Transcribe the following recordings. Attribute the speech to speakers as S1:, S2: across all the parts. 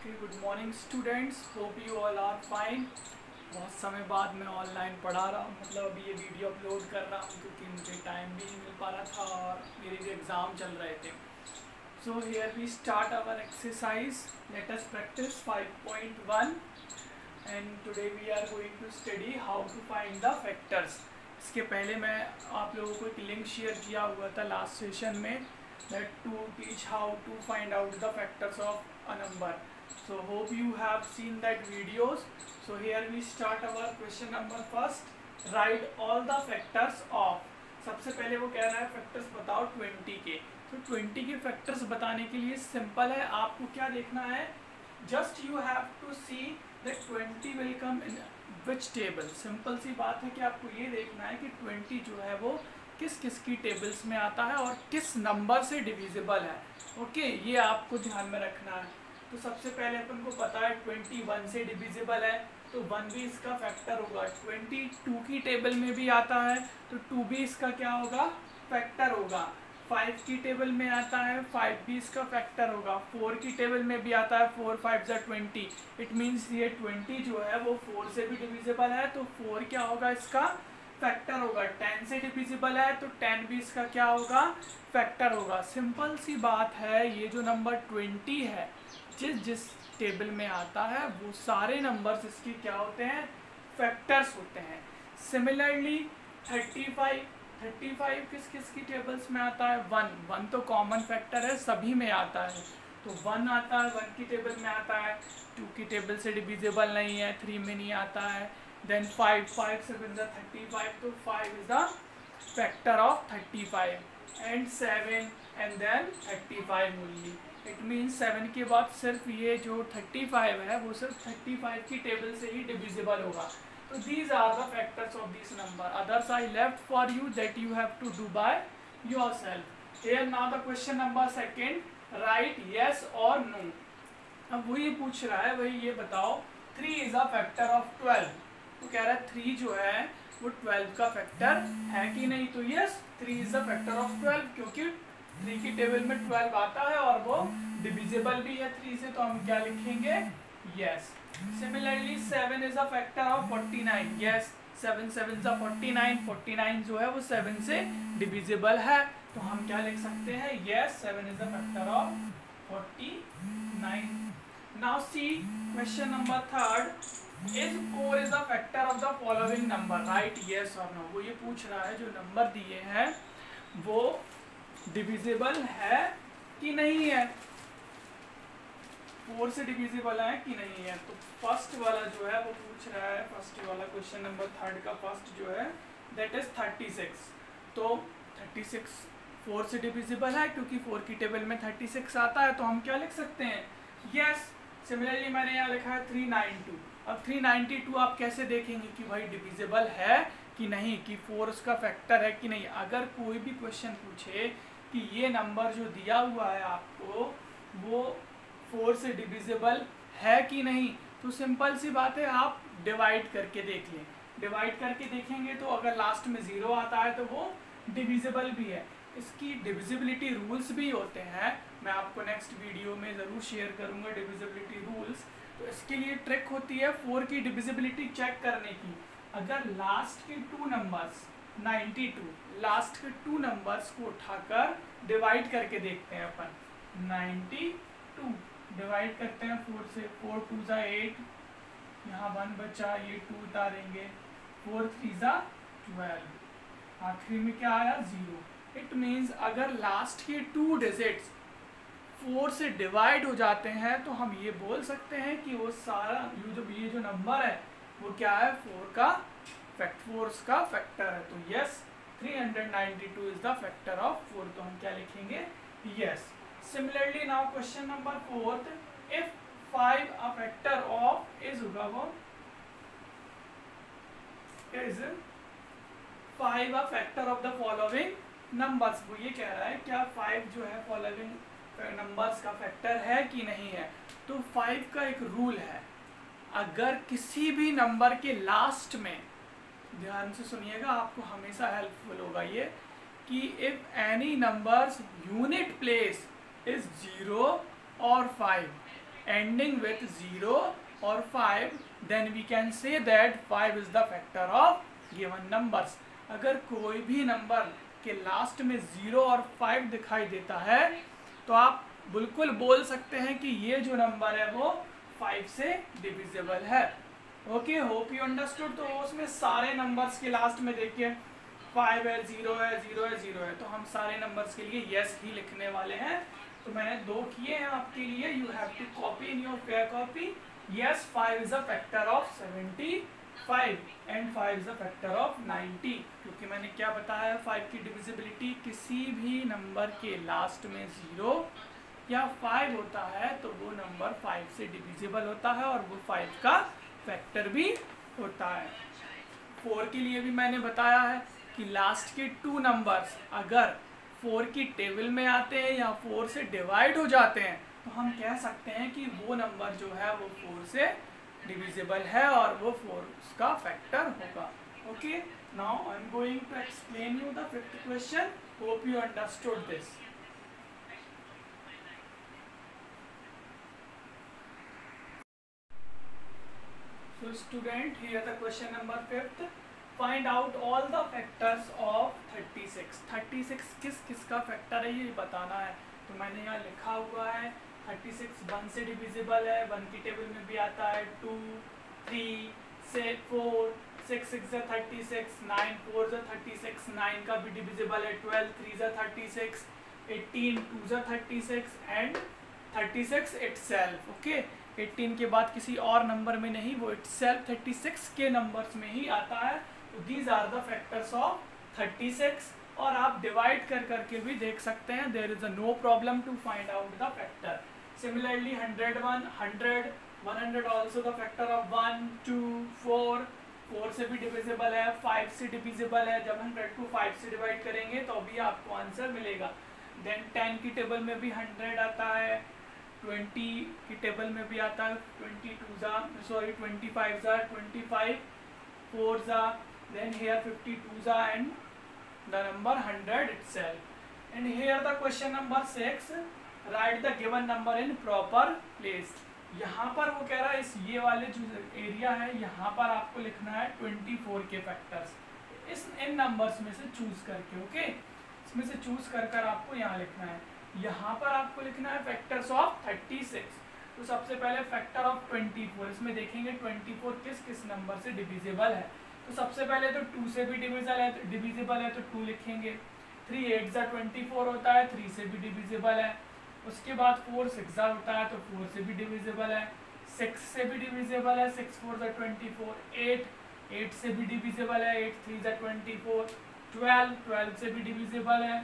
S1: Okay, good morning students. Hope you all are fine. बहुत समय बाद मैं ऑनलाइन पढ़ा रहा हूँ, मतलब अभी ये वीडियो अपलोड कर रहा हूँ क्योंकि मुझे टाइम भी नहीं मिल पा रहा था और मेरे भी एग्ज़ाम चल रहे थे. So here we start our exercise. Let us practice 5.1 and today we are going to study how to find the factors. इसके पहले मैं आप लोगों को एक लिंक शेयर किया हुआ था लास्ट सेशन में, that to teach how to find out the factors of a number. So hope you have seen that videos. So here we start our question number first. Write all the factors of. सबसे पहले वो कह रहा है factors बताओ 20 के. तो 20 के फैक्टर्स बताने के लिए सिंपल है, आपको क्या देखना है, just you have to see that 20 will come in which table. Simple सी बात है कि आपको ये देखना है कि 20 जो है वो किस किस की टेबल्स में आता है और किस नंबर से डिविजिबल है. ओके, ये आपको ध्यान में रखना है. तो सबसे पहले अपन को पता है 21 से डिविजिबल है, तो 1 भी इसका फैक्टर होगा. 22 की टेबल में भी आता है तो 2 भी इसका क्या होगा, फैक्टर होगा. 5 की टेबल में आता है, 5 भी इसका फैक्टर होगा. 4 की टेबल में भी आता है, 4 5 जा 20. इट मीन्स ये 20 जो है वो 4 से भी डिविजिबल है, तो 4 क्या होगा, इसका फैक्टर होगा. 10 से डिविजिबल है तो 10 भी इसका क्या होगा, फैक्टर होगा. सिंपल सी बात है, ये जो नंबर 20 है जिस टेबल में आता है वो सारे नंबर्स इसके क्या होते हैं, फैक्टर्स होते हैं. सिमिलरली 35 किस किस की टेबल्स में आता है, 1 तो कॉमन फैक्टर है, सभी में आता है. तो 1 आता है, 1 की टेबल में आता है. 2 की टेबल से डिविजिबल नहीं है, 3 में नहीं आता है. देन 5 से बन जाए 35, तो 5 is the factor of 35 and 7 and then 35 only. It means 7 के बाद सिर्फ ये जो 35 है वो सिर्फ 35 की टेबल से ही डिविजिबल होगा. तो these are the factors of this number. Others I left for you that you have to do by yourself. Here now the question number second, right yes और नो. अब वो ये पूछ रहा है, वही ये बताओ 3 इज अ फैक्टर ऑफ 12. तो कह रहा है 3 जो है वो 12 का फैक्टर है कि नहीं. तो yes, 3 is a factor of 12 क्योंकि 3 की टेबल में 12 आता है और वो डिविजिबल भी है 3 से, तो हम क्या लिखेंगे, yes. Similarly 7 is a factor of 49. Yes, 7 7 जा 49. 49 जो है वो 7 से डिविजिबल है, तो हम क्या लिख सकते हैं, yes 7 is a factor of 49. Now see question number third, is 4 is a factor of the following number, right yes और नो. वो ये पूछ रहा है जो नंबर दिए हैं वो डिविजिबल है कि नहीं है, 4 से डिविजिबल है कि नहीं है. तो फर्स्ट वाला जो है वो पूछ रहा है, फर्स्ट वाला क्वेश्चन नंबर थर्ड का फर्स्ट जो है दैट इज 36. तो 36 4 से डिविजिबल है क्योंकि 4 की टेबल में 36 आता है, तो हम क्या लिख सकते हैं, यस. सिमिलरली मैंने यहाँ लिखा है 392. अब 392 आप कैसे देखेंगे कि भाई डिविजिबल है कि नहीं, कि 4 उसका फैक्टर है कि नहीं. अगर कोई भी क्वेश्चन पूछे कि ये नंबर जो दिया हुआ है आपको वो 4 से डिविजिबल है कि नहीं, तो सिंपल सी बात है, आप डिवाइड करके देख लें. डिवाइड करके देखेंगे तो अगर लास्ट में 0 आता है तो वो डिविजिबल भी है. इसकी डिविजिबिलिटी रूल्स भी होते हैं, मैं आपको नेक्स्ट वीडियो में ज़रूर शेयर करूंगा डिविजिबिलिटी रूल्स. तो इसके लिए ट्रिक होती है 4 की डिविजिबिलिटी चेक करने की. अगर लास्ट के 2 नंबर्स 92, लास्ट के 2 नंबर्स को उठाकर डिवाइड करके देखते हैं अपन. 92 डिवाइड करते हैं 4 से, 4 2 जा 8, यहाँ 1 बचा, ये 2 उतारेंगे, 4 3 जा 12, आखिरी में क्या आया, 0. इट मीन्स अगर लास्ट के 2 डिजिट्स 4 से डिवाइड हो जाते हैं तो हम ये बोल सकते हैं कि वो सारा ये जो नंबर है वो क्या है, 4 का फैक्टर है. तो yes 392 is the factor of 4. तो हम क्या लिखेंगे, yes. Similarly now question number fourth, if 5 a factor of is होगा वो is 5 a factor of the following numbers. वो ये कह रहा है क्या 5 जो है फॉलोइंग नंबर्स का फैक्टर है कि नहीं है. तो 5 का एक रूल है, अगर किसी भी नंबर के लास्ट में, ध्यान से सुनिएगा आपको हमेशा हेल्पफुल होगा ये, कि if any numbers unit place is 0 और 5, ending with 0 or 5, then we can say that 5 is the factor of given numbers. अगर कोई भी नंबर के लास्ट में 0 और 5 दिखाई देता है तो आप बिल्कुल बोल सकते हैं कि ये जो नंबर है वो 5 से डिविजिबल है. Okay, hope you understood. तो उसमें सारे नंबर्स के लास्ट में देखिए 5 है, 0 है, 0 है, 0 है, तो हम सारे नंबर्स के लिए यस ही लिखने वाले हैं. तो मैंने 2 किए हैं आपके लिए. You have to copy in your fair copy. Yes, 5 is a factor of 75 and 5 is a factor of 90. क्योंकि मैंने क्या बताया, 5 की डिविजिबिलिटी किसी भी नंबर के लास्ट में 0 या 5 होता है तो वो नंबर 5 से डिविजिबल होता है और वो 5 का फैक्टर भी होता है. 4 के लिए भी मैंने बताया है कि लास्ट के 2 नंबर्स अगर 4 की टेबल में आते हैं या 4 से डिवाइड हो जाते हैं तो हम कह सकते हैं कि वो नंबर जो है वो 4 से डिविजिबल है और वो 4 का फैक्टर होगा. Okay, now I am going to explain you the 5th question. Hope you understood this. So student, here the question number 5th. Find out all the factors of 36. 36 किस किस का फैक्टर है ये बताना है. तो मैंने यहाँ लिखा हुआ है 36 1 से डिविजिबल है. 1 की टेबल में भी आता है 2, 3, 4, 6 6 36, 9 4 36, 9 का भी डिविजिबल है. 12 3 36, 18 2 36 एंड 36 itself. ओके, 18 के बाद किसी और नंबर में नहीं, वो itself 36 के नंबर्स में ही आता है. तो these are the factors of 36. और आप डिवाइड कर करके भी देख सकते हैं. There is a no problem to find out the factor. Similarly 101, 100, 100 also the factor of 1, 2, 4. 4 से भी डिविजिबल है, 5 से डिविजिबल है. जब 100 को 5 से डिवाइड करेंगे तो अभी आपको आंसर मिलेगा. देन 10 की टेबल में भी 100 आता है. 20 की टेबल में भी आता है. 25 जा 25 4 जा, then here 52 जा and the number 100 itself. And here the question number 6, write the given number in proper place. यहाँ पर वो कह रहा है इस ये वाले जो एरिया है यहाँ पर आपको लिखना है 24 के फैक्टर्स इन नंबर्स में से चूज करके. ओके, इसमें से चूज कर कर आपको यहाँ लिखना है. यहाँ पर आपको लिखना है फैक्टर्स ऑफ 36. तो सबसे पहले फैक्टर ऑफ 24. इसमें देखेंगे 24 किस किस नंबर से डिविजिबल है. तो सबसे पहले तो 2 से भी डिविजिबल है तो 2 लिखेंगे. 3 8 जा 24 होता है, 3 से भी डिविजिबल है. उसके बाद 4 6 जा होता है तो 4 से भी डिविजिबल है. 6 से भी डिविजिबल है, 6 4 जा 24. 8 से भी डिविजिबल है, 8 3 जा 24. 12 से भी डिविजिबल है,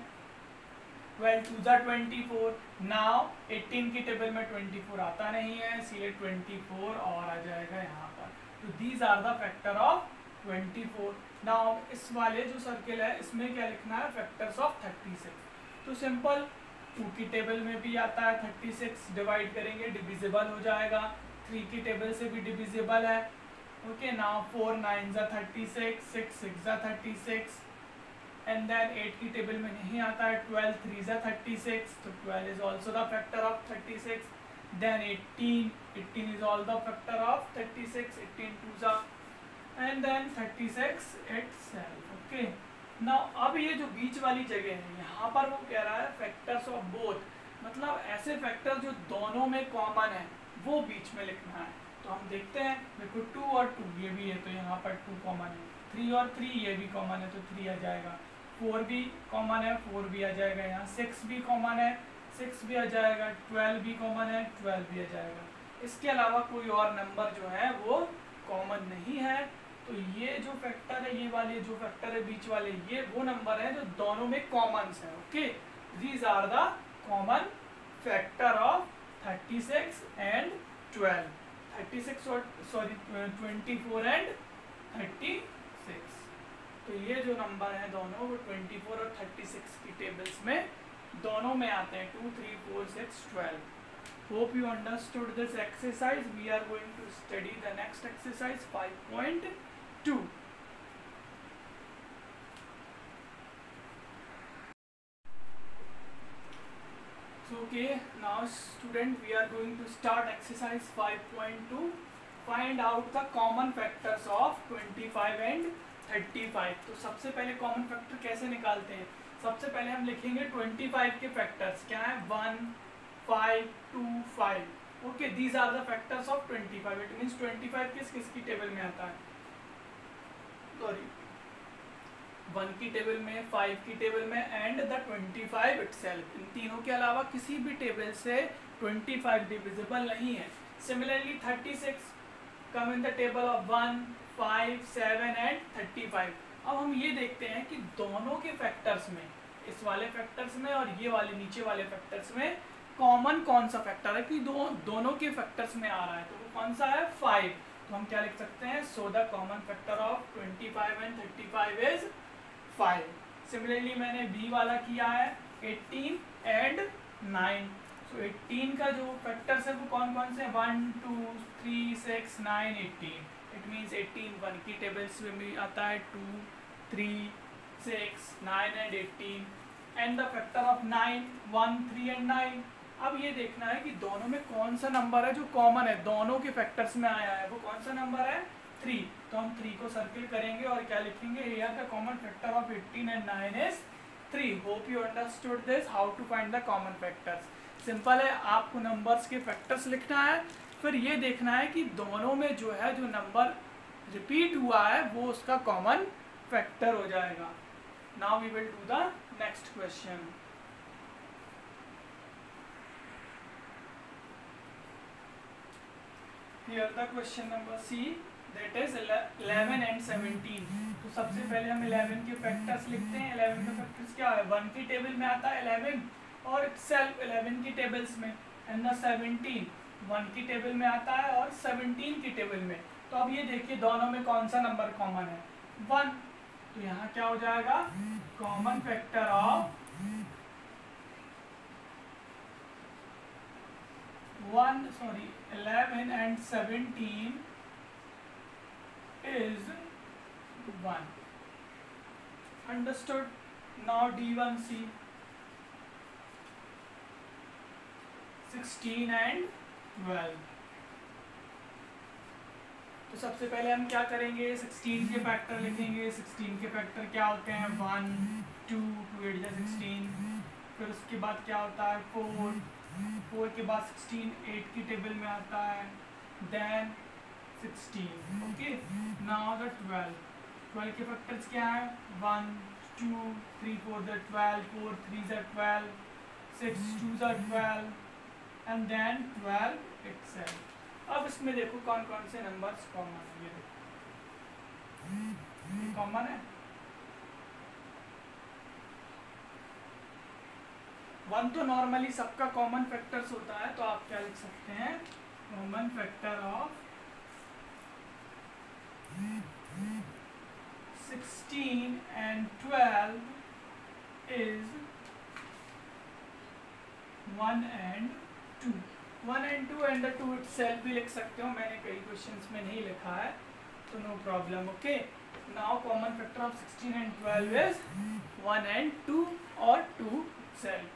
S1: 12 2 जा 24. नाउ 18 की टेबल में 24 आता नहीं है, इसलिए 24 और आ जाएगा यहाँ पर. तो these are the factor of 24. Now इस वाले जो सर्किल है इसमें क्या लिखना है, फैक्टर्स ऑफ 36. तो सिंपल 2 की टेबल में भी आता है 36, डिवाइड करेंगे डिविजिबल हो जाएगा. 3 की टेबल से भी डिविजिबल है. ओके, नाउ 4 9 जा 36, 6 6 जा 36. एंड देन 8 की टेबल में नहीं आता है. 12 3 जा 36, तो 12 is also the factor of 36. Then 18 is all the factor of 36. 18 2 जा and then 36 itself. Okay, now अब ये जो बीच वाली जगह है यहाँ पर वो कह रहा है फैक्टर्स ऑफ बोथ. मतलब ऐसे फैक्टर जो दोनों में कॉमन है वो बीच में लिखना है. तो हम देखते हैं, देखो 2 और 2 ये भी है तो यहाँ पर 2 कॉमन है. 3 और 3 ये भी कॉमन है तो 3 आ जाएगा. 4 भी कॉमन है, 4 भी आ जाएगा. यहाँ 6 भी कॉमन है, 6 भी आ जाएगा. 12 भी कॉमन है, 12 भी आ जाएगा. इसके अलावा कोई और नंबर जो है वो कॉमन नहीं है. तो ये जो फैक्टर है, ये वाले जो फैक्टर है बीच वाले, ये वो नंबर है जो दोनों में कॉमन है. Okay, these are the common factor of 36 and 12. 36 और 24 एंड 36. तो ये जो नंबर है दोनों वो 24 और 36 की टेबल्स में दोनों में आते हैं. 2 3 4 6 12. Hope you understood this exercise. We are going to study the next exercise 5.2. So Okay, now student, we are going to start exercise 5.2. Find out the common factors of 25 and 35. तो सबसे पहले common factor कैसे निकालते हैं? सबसे पहले हम लिखेंगे 25 के फैक्टर्स क्या है, 1, 5, 2, 5. Okay, these are the factors of 25. It means 25 किस किस की टेबल में आता है, सॉरी 1 की टेबल में, 5 की टेबल में एंड द 25 इटसेल्फ. इन तीनों के अलावा किसी भी टेबल से 25 डिविजिबल नहीं है. Similarly 36 come in the table of 1, 5, 7 and 35. अब हम ये देखते हैं कि दोनों के फैक्टर्स में, इस वाले फैक्टर्स में और ये वाले नीचे वाले फैक्टर्स में कॉमन कौन सा फैक्टर है कि दोनों के फैक्टर्स में आ रहा है. तो वो कौन सा है, 5. तो हम क्या लिख सकते हैं, so the common factor of 25 and 35 is 5. Similarly मैंने बी वाला किया है 18 एंड 9. सो 18 का जो फैक्टर्स है वो कौन कौन से, 1, 2, 3, 6, 9, 18. इट मीन्स 18 1 की टेबल्स में भी आता है, 2, 3, 6, 9 and 18. And the factor of 9, 1, 3 and 9. अब ये देखना है कि दोनों में कौन सा नंबर है जो कॉमन है, दोनों के फैक्टर्स में आया है, वो कौन सा नंबर है, 3. तो हम 3 को सर्किल करेंगे और क्या लिखेंगे, here the common factor of 18 and 9 is 3. Hope you understood this, how to find the common factors. Simple है, आपको नंबर्स के फैक्टर्स लिखना है, फिर ये देखना है कि दोनों में जो है जो नंबर रिपीट हुआ है वो उसका कॉमन फैक्टर हो जाएगा. Now we will do the next question. Here the question number C, that is 11 and 17. तो सबसे पहले हम 11 के फैक्टर्स लिखते हैं. 11 के फैक्टर्स क्या है, 1 की टेबल में आता है 11 और itself 11 की टेबल्स में, एंड द 17 1 की टेबल में आता है और 17 की टेबल में. तो अब ये देखिए दोनों में कौन सा नंबर कॉमन है, 1. तो यहाँ क्या हो जाएगा, common factor of 11 and 17 is 1. Understood? Now D1C, 16 and 12. तो सबसे पहले हम क्या करेंगे, 16 के फैक्टर लिखेंगे. 16 के फैक्टर क्या होते हैं, 1, 2, 2 8 16. फिर उसके बाद क्या होता है, 4 के बाद 16 8 की टेबल में आता है, देन 16. ओके, नाउ द 12 के फैक्टर्स क्या है, 1, 2, 3 4 12, 4 3 12, 6 2 12 एंड देन 12 itself. अब इसमें देखो कौन कौन से नंबर्स कॉमन है. ये देखो कॉमन है 1. तो नॉर्मली सबका कॉमन फैक्टर्स होता है, तो आप क्या लिख सकते हैं, common factor of 16 and 12 is 1 and 2. 1 and 2 and the 2 itself भी लिख सकते हो, मैंने कई क्वेश्चंस में नहीं लिखा है तो no problem. Okay, now common factor of 16 and 12 is 1 and 2 or 2 itself.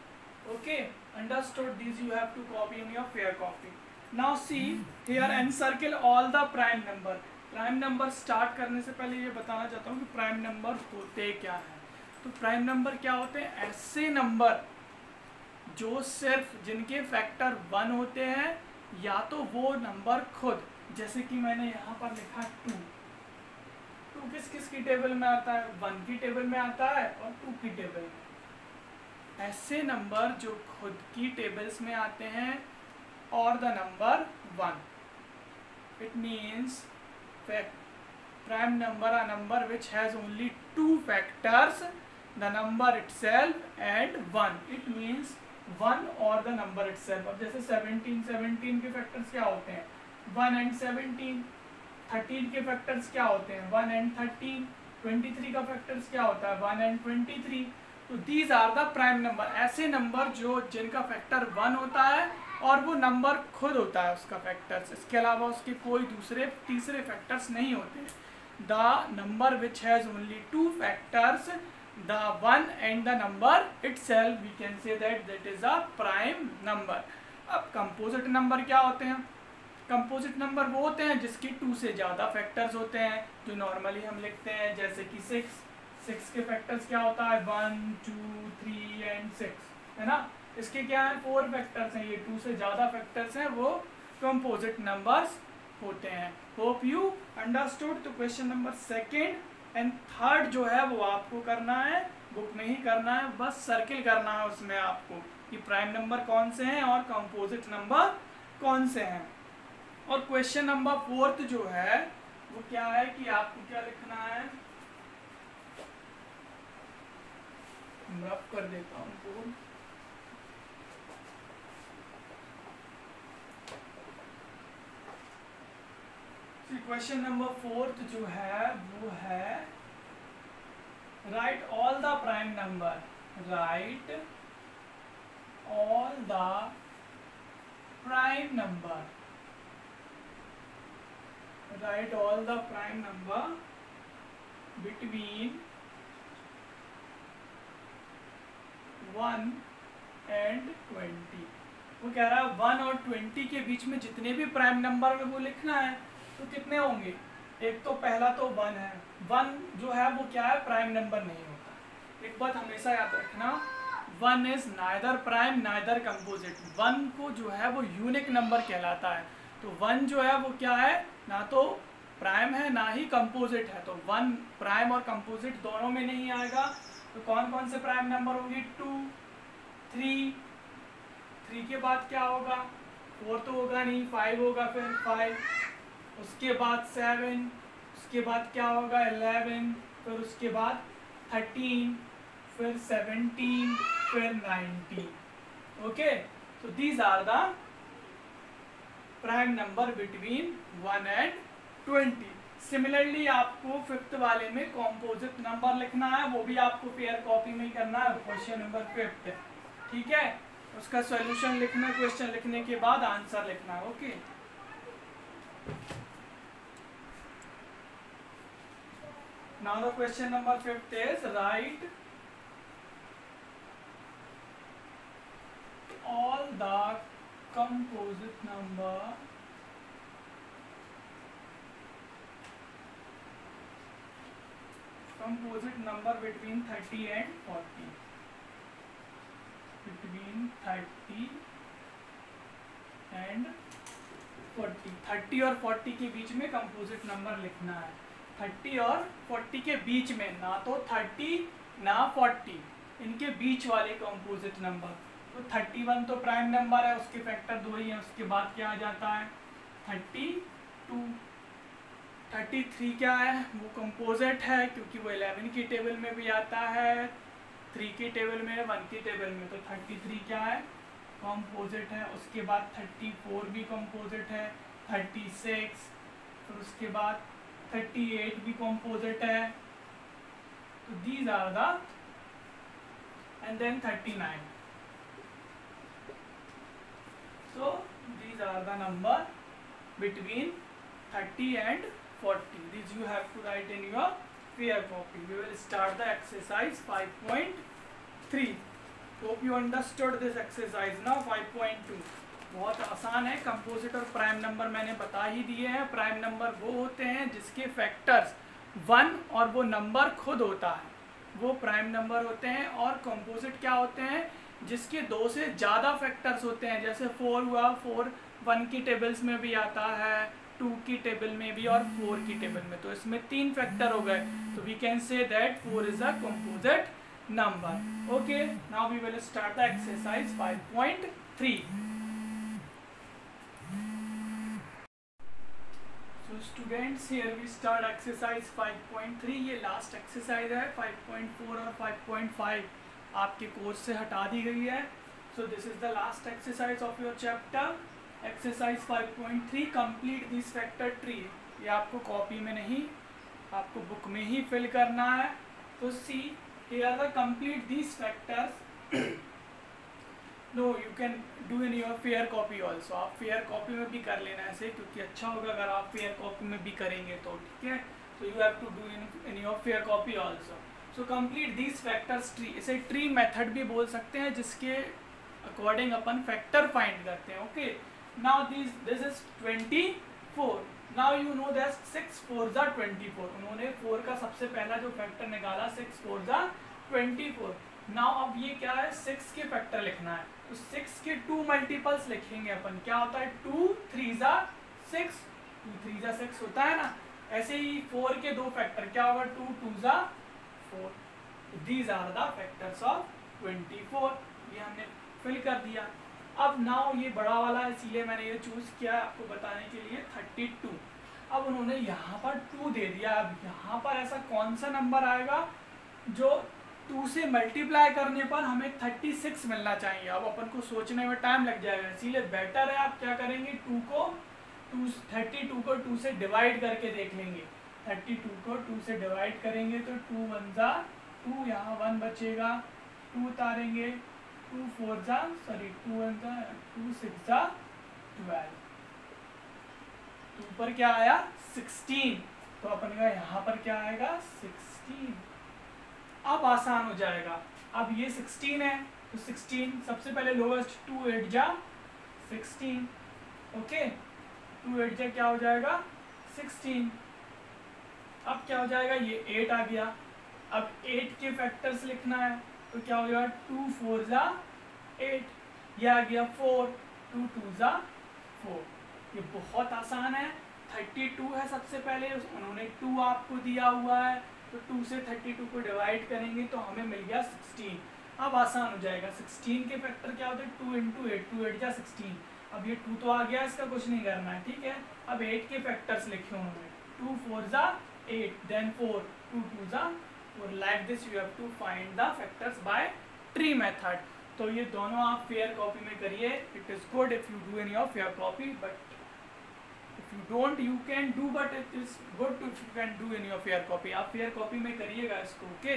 S1: Okay, understood? These you have to copy in your fair copy. Now see here and circle all the prime number. Prime number start करने से पहले ये बताना चाहता हूँ कि prime number होते क्या हैं. तो प्राइम नंबर क्या होते हैं, ऐसे नंबर जो सिर्फ जिनके फैक्टर 1 होते हैं, या तो वो नंबर खुद, जैसे कि मैंने यहाँ पर लिखा 2. 2 किस किस की टेबल में आता है, 1 की टेबल में आता है और 2 की टेबल में. ऐसे नंबर जो खुद की टेबल्स में आते हैं और the number 1. It means prime number a number which has only 2 factors, the number itself and 1. It means 1 or the number itself. अब जैसे 17 के फैक्टर्स क्या होते हैं, 1 and 17. 13 के फैक्टर्स क्या होते हैं, 1 and 13. 23 का फैक्टर्स क्या होता है, 1 and 23. तो these are the prime number, ऐसे नंबर जो जिनका फैक्टर 1 होता है और वो नंबर खुद होता है उसका फैक्टर्स, इसके अलावा उसके कोई दूसरे तीसरे फैक्टर्स नहीं होते. The number which has only 2 factors the one and the number itself, we can say that is a prime number. अब composite number क्या होते हैं? composite number वो होते हैं जिसके 2 से ज़्यादा फैक्टर्स होते हैं, जो नॉर्मली हम लिखते हैं, जैसे कि 6 के फैक्टर्स क्या होता है 1 2 3 एंड 6, है ना. इसके क्या है 4 फैक्टर्स हैं, ये 2 से ज़्यादा फैक्टर्स हैं, वो कंपोजिट नंबर्स होते हैं. Hope you understood. तो क्वेश्चन नंबर 2 एंड 3 जो है वो आपको करना है, बुक में ही करना है, बस सर्किल करना है उसमें आपको कि प्राइम नंबर कौन से हैं और कंपोजिट नंबर कौन से हैं. और क्वेश्चन नंबर 4 जो है वो क्या है कि आपको क्या लिखना है, रफ कर देता हूँ उनको. क्वेश्चन नंबर 4 जो है वो है right all the prime number, right all the prime number, right all the prime number between 1 and 20. वो कह रहा है 1 और 20 के बीच में जितने भी प्राइम नंबर है वो लिखना है. तो कितने होंगे, एक तो पहला तो 1 है, 1 जो है वो क्या है प्राइम नंबर नहीं होता. एक बात हमेशा याद रखना, 1 is neither prime neither composite. 1 को जो है वो यूनिक नंबर कहलाता है. तो 1 जो है वो क्या है, ना तो प्राइम है ना ही कंपोजिट है. तो 1 प्राइम और कंपोजिट दोनों में नहीं आएगा. तो कौन कौन से प्राइम नंबर होंगे 2 3 के बाद क्या होगा 4 तो होगा नहीं, 5 होगा, फिर 5, उसके बाद 7, उसके बाद क्या होगा 11, फिर उसके बाद 13, फिर 17, फिर 19. ओके, तो these are the prime number between 1 and 20. Similarly आपको 5th वाले में कॉम्पोजिट नंबर लिखना है, वो भी आपको पेयर कॉपी में ही करना है. क्वेश्चन नंबर 5, ठीक है, उसका सॉल्यूशन लिखना, क्वेश्चन लिखने के बाद आंसर लिखना है. Okay, now the question number 5 is write all the composite number between 30 and 40, between 30 and 40. 30 और 40 के बीच में कंपोजिट नंबर लिखना है. 30 और 40 के बीच में, ना तो 30 ना 40, इनके बीच वाले कंपोजिट नंबर. तो 31 तो प्राइम नंबर है, उसके फैक्टर 2 ही हैं. उसके बाद क्या आ जाता है 32. 33 क्या है, वो कंपोजिट है क्योंकि वो 11 की टेबल में भी आता है, 3 की टेबल में, 1 की टेबल में. तो 33 क्या है कंपोजिट है. उसके बाद 34 भी कंपोजिट है, 36, फिर उसके बाद 38 भी कंपोजिट है. तो these are the, and then 39. so these are the number between 30 and 40. These you have to write in your fair copy. We will start the exercise 5.3. hope you understood this exercise now. 5.2 बहुत आसान है. Composite और prime number मैंने बता ही दिए हैं. Prime number वो होते हैं जिसके फैक्टर्स 1 और वो नंबर खुद होता है, वो प्राइम नंबर होते हैं. और कंपोजिट क्या होते हैं, जिसके 2 से ज़्यादा फैक्टर्स होते हैं. जैसे 4 हुआ, 4 1 की टेबल्स में भी आता है, 2 की टेबल में भी और 4 की टेबल में. तो इसमें 3 फैक्टर हो गए. तो we can say that 4 is a composite number. Okay, now we will start the exercise 5.3. So students, here we start exercise 5.3. ये लास्ट एक्सरसाइज है. 5.4 और 5.5 आपके कोर्स से हटा दी गई है. So this is the last exercise of your chapter. Exercise 5.3, complete this factor tree. ये आपको कॉपी में नहीं, आपको बुक में ही फिल करना है. तो see, here are the complete these factors. No, you can do in your fair copy also. आप fair copy में भी कर लेना ऐसे, क्योंकि अच्छा होगा अगर आप fair copy में भी करेंगे तो. ठीक है, so you have to do in your fair copy also. So complete these factors tree, इसे ट्री मेथड भी बोल सकते हैं जिसके अकॉर्डिंग अपन फैक्टर फाइंड करते हैं। Okay, now this is 24। Now you know that 6 4 जा 24, उन्होंने 4 का सबसे पहला जो फैक्टर निकाला 6 4 जा 24। नाउ अब ये क्या है, 6 के फैक्टर लिखना है, तो 6 के 2 मल्टीपल्स लिखेंगे अपन। क्या होता है, 2 3 जा 6, 2 3 जा 6 होता है ना। ऐसे ही 4 के 2 फैक्टर क्या होगा, 2 2 जा 4। These are the factors of 24। ये हमने फिल कर दिया। अब नाउ ये बड़ा वाला है, इसीलिए मैंने ये चूज किया आपको बताने के लिए 32। अब उन्होंने यहाँ पर 2 दे दिया। अब यहाँ पर ऐसा कौन सा नंबर आएगा जो 2 से मल्टीप्लाई करने पर हमें 36 मिलना चाहिए। अब अपन को सोचने में टाइम लग जाएगा, इसीलिए बेटर है आप क्या करेंगे, 32 को 2 से डिवाइड करके देख लेंगे। 32 को 2 से डिवाइड करेंगे तो 2 1 जा 2, यहाँ 1 बचेगा, 2 उतारेंगे, 2 4 जा 2 1 जा 2 6 जा 12, 2 पर क्या आया 16, तो अपन का यहाँ पर क्या आएगा 16। अब आसान हो जाएगा। अब ये 16 है तो 16 सबसे पहले लोवेस्ट 2 8 जा 16। ओके, 2 8 जा क्या हो जाएगा 16। अब क्या हो जाएगा, ये 8 आ गया। अब 8 के फैक्टर्स लिखना है तो क्या हो जाएगा, 2 4 जा 8, ये आ गया 4, 2 2 जा 4। ये बहुत आसान है। 32 है सबसे पहले, उन्होंने 2 आपको दिया हुआ है तो 2 से 32 को डिवाइड करेंगे तो हमें मिल गया 16। अब आसान हो जाएगा। 16 के फैक्टर क्या होते हैं, 2 × 8, 2 8 जा 16। अब ये 2 तो आ गया, इसका कुछ नहीं करना है, ठीक है। अब 8 के फैक्टर्स लिखे उन्होंने, 2 4 जा 8, देन 4, 2 2 जा 4। Like this you have to find the factors by tree method. तो ये दोनों आप फेयर कॉपी में करिए। It is good if you do in your fair copy, but if you don't you can do, but it is good if you can do in your fair copy। आप fair copy में करिएगा इसको। okay,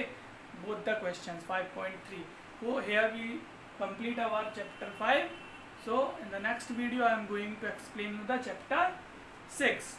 S1: both the questions 5.3। so here we complete our chapter 5। so in the next video I am going to explain you the chapter 6।